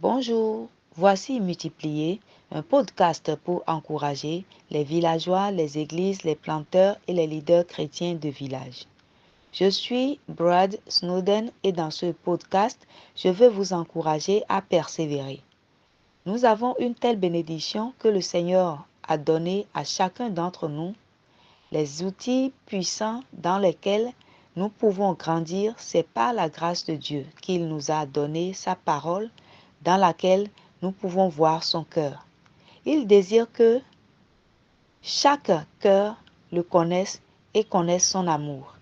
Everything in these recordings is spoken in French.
Bonjour, voici Multiplier, un podcast pour encourager les villageois, les églises, les planteurs et les leaders chrétiens de village. Je suis Brad Snowden et dans ce podcast, je veux vous encourager à persévérer. Nous avons une telle bénédiction que le Seigneur a donné à chacun d'entre nous. Les outils puissants dans lesquels nous pouvons grandir, c'est par la grâce de Dieu qu'il nous a donné sa parole dans laquelle nous pouvons voir son cœur. Il désire que chaque cœur le connaisse et connaisse son amour.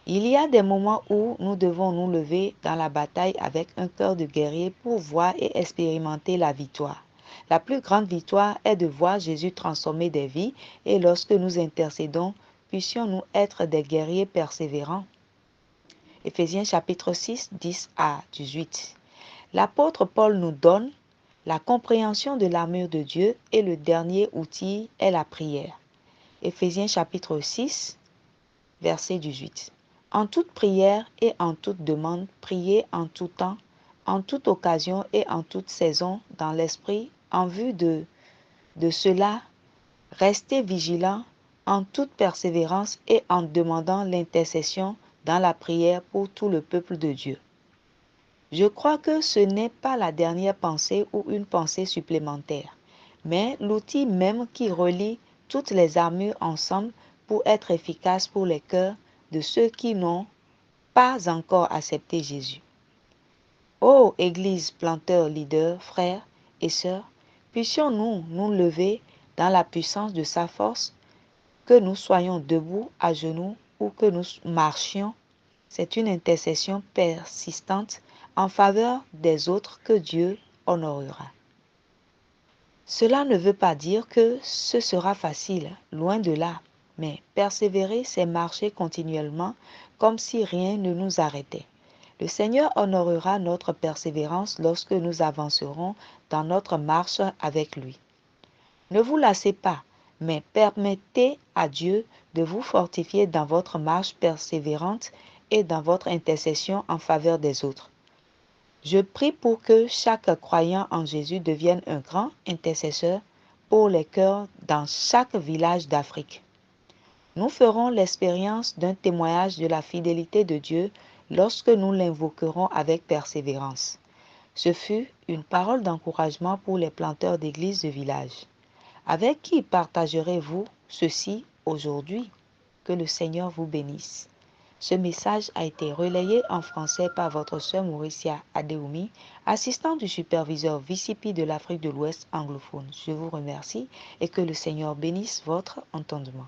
Il y a des moments où nous devons nous lever dans la bataille avec un cœur de guerrier pour voir et expérimenter la victoire. La plus grande victoire est de voir Jésus transformer des vies et lorsque nous intercédons, puissions-nous être des guerriers persévérants. Éphésiens chapitre 6, 10 à 18. L'apôtre Paul nous donne la compréhension de l'armure de Dieu et le dernier outil est la prière. Éphésiens chapitre 6, verset 18. En toute prière et en toute demande, priez en tout temps, en toute occasion et en toute saison dans l'esprit, en vue de cela, restez vigilants en toute persévérance et en demandant l'intercession dans la prière pour tout le peuple de Dieu. Je crois que ce n'est pas la dernière pensée ou une pensée supplémentaire, mais l'outil même qui relie toutes les armures ensemble pour être efficace pour les cœurs de ceux qui n'ont pas encore accepté Jésus. Ô Église, planteurs, leaders, frères et sœurs, puissions-nous nous lever dans la puissance de sa force, que nous soyons debout, à genoux ou que nous marchions. C'est une intercession persistante en faveur des autres que Dieu honorera. Cela ne veut pas dire que ce sera facile, loin de là, mais persévérer, c'est marcher continuellement comme si rien ne nous arrêtait. Le Seigneur honorera notre persévérance lorsque nous avancerons dans notre marche avec lui. Ne vous lassez pas, mais permettez à Dieu de vous fortifier dans votre marche persévérante et dans votre intercession en faveur des autres. Je prie pour que chaque croyant en Jésus devienne un grand intercesseur pour les cœurs dans chaque village d'Afrique. Nous ferons l'expérience d'un témoignage de la fidélité de Dieu lorsque nous l'invoquerons avec persévérance. Ce fut une parole d'encouragement pour les planteurs d'églises de village. Avec qui partagerez-vous ceci aujourd'hui? Que le Seigneur vous bénisse. Ce message a été relayé en français par votre sœur Mauricia Adeoumi, assistante du superviseur VCP de l'Afrique de l'Ouest anglophone. Je vous remercie et que le Seigneur bénisse votre entendement.